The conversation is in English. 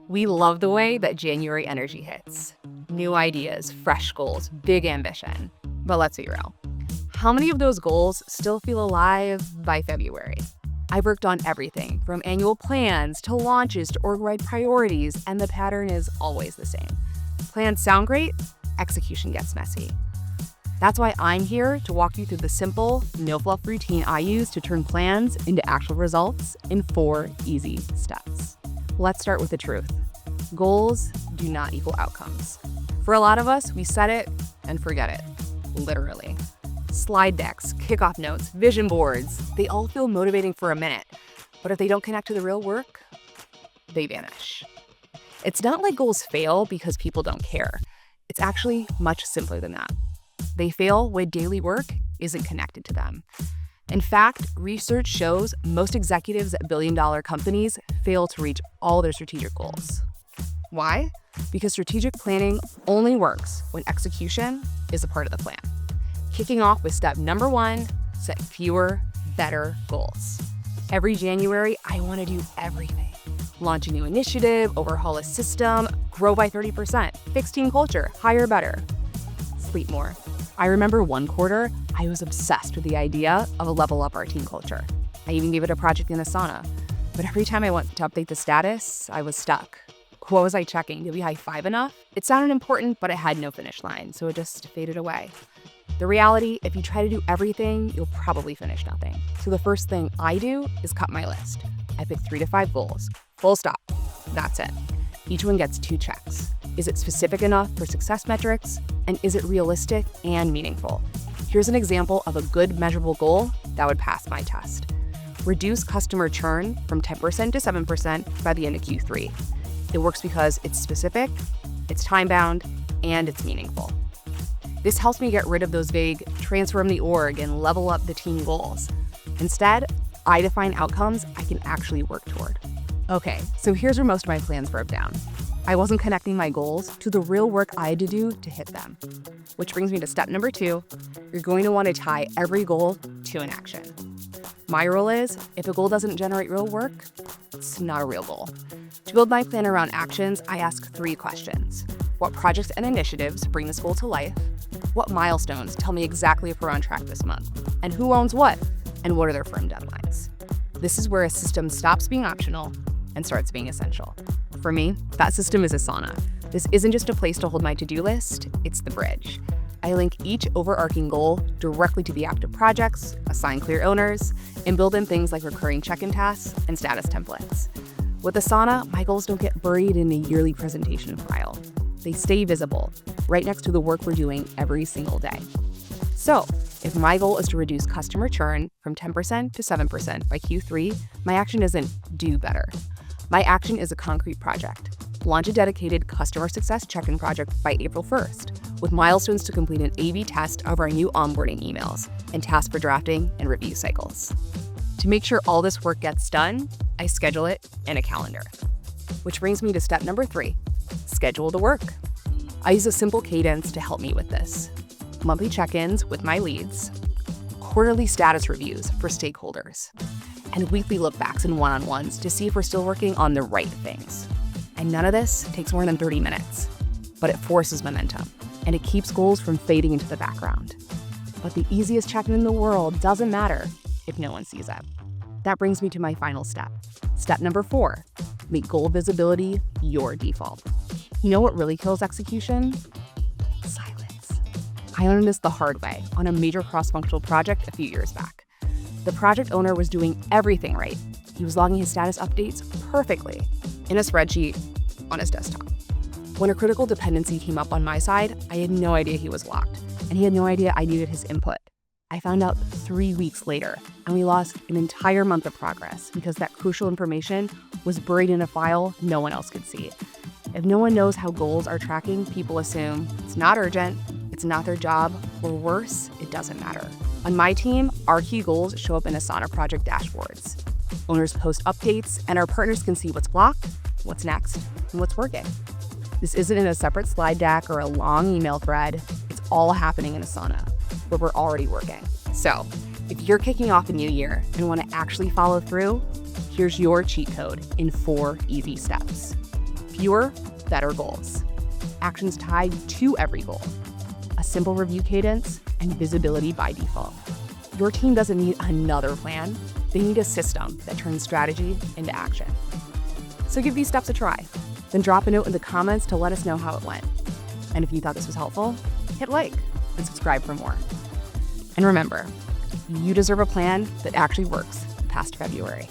We love the way that January energy hits. New ideas, fresh goals, big ambition. But let's be real. How many of those goals still feel alive by February? I've worked on everything from annual plans to launches to org-wide priorities, and the pattern is always the same. Plans sound great, execution gets messy. That's why I'm here to walk you through the simple, no-fluff routine I use to turn plans into actual results in 4 easy steps. Let's start with the truth. Goals do not equal outcomes. For a lot of us, we set it and forget it, literally. Slide decks, kickoff notes, vision boards, they all feel motivating for a minute, but if they don't connect to the real work, they vanish. It's not like goals fail because people don't care. It's actually much simpler than that. They fail when daily work isn't connected to them. In fact, research shows most executives at billion-dollar companies fail to reach all their strategic goals. Why? Because strategic planning only works when execution is a part of the plan. Kicking off with step number 1, set fewer, better goals. Every January, I want to do everything. Launch a new initiative, overhaul a system, grow by 30%, fix team culture, hire better, sleep more. I remember one quarter, I was obsessed with the idea of a level up our team culture. I even gave it a project in Asana. But every time I went to update the status, I was stuck. What was I checking? Did we high five enough? It sounded important, but it had no finish line, so it just faded away. The reality, if you try to do everything, you'll probably finish nothing. So the first thing I do is cut my list. I pick 3 to 5 goals. Full stop. That's it. Each one gets 2 checks. Is it specific enough for success metrics? And is it realistic and meaningful? Here's an example of a good measurable goal that would pass my test. Reduce customer churn from 10% to 7% by the end of Q3. It works because it's specific, it's time-bound, and it's meaningful. This helps me get rid of those vague transform the org and level up the team goals. Instead, I define outcomes I can actually work toward. Okay, so here's where most of my plans broke down. I wasn't connecting my goals to the real work I had to do to hit them. Which brings me to step number 2. You're going to want to tie every goal to an action. My rule is, if a goal doesn't generate real work, it's not a real goal. To build my plan around actions, I ask 3 questions. What projects and initiatives bring this goal to life? What milestones tell me exactly if we're on track this month? And who owns what? And what are their firm deadlines? This is where a system stops being optional and starts being essential. For me, that system is Asana. This isn't just a place to hold my to-do list, it's the bridge. I link each overarching goal directly to the active projects, assign clear owners, and build in things like recurring check-in tasks and status templates. With Asana, my goals don't get buried in a yearly presentation file. They stay visible, right next to the work we're doing every single day. So, if my goal is to reduce customer churn from 10% to 7% by Q3, my action isn't do better. My action is a concrete project. Launch a dedicated customer success check-in project by April 1st, with milestones to complete an A/B test of our new onboarding emails and tasks for drafting and review cycles. To make sure all this work gets done, I schedule it in a calendar. Which brings me to step number 3, schedule the work. I use a simple cadence to help me with this. Monthly check-ins with my leads, quarterly status reviews for stakeholders, and weekly look-backs and one-on-ones to see if we're still working on the right things. And none of this takes more than 30 minutes, but it forces momentum, and it keeps goals from fading into the background. But the easiest check-in in the world doesn't matter if no one sees it. That brings me to my final step. Step number 4, make goal visibility your default. You know what really kills execution? Silence. I learned this the hard way on a major cross-functional project a few years back. The project owner was doing everything right. He was logging his status updates perfectly in a spreadsheet on his desktop. When a critical dependency came up on my side, I had no idea he was locked, and he had no idea I needed his input. I found out 3 weeks later, and we lost an entire month of progress because that crucial information was buried in a file no one else could see. If no one knows how goals are tracking, people assume it's not urgent, it's not their job, or worse, it doesn't matter. On my team, our key goals show up in Asana project dashboards. Owners post updates, and our partners can see what's blocked, what's next, and what's working. This isn't in a separate slide deck or a long email thread. It's all happening in Asana, where we're already working. So, if you're kicking off a new year and want to actually follow through, here's your cheat code in 4 easy steps. Fewer, better goals. Actions tied to every goal. A simple review cadence and visibility by default. Your team doesn't need another plan. They need a system that turns strategy into action. So give these steps a try. Then drop a note in the comments to let us know how it went. And if you thought this was helpful, hit like and subscribe for more. And remember, you deserve a plan that actually works past February.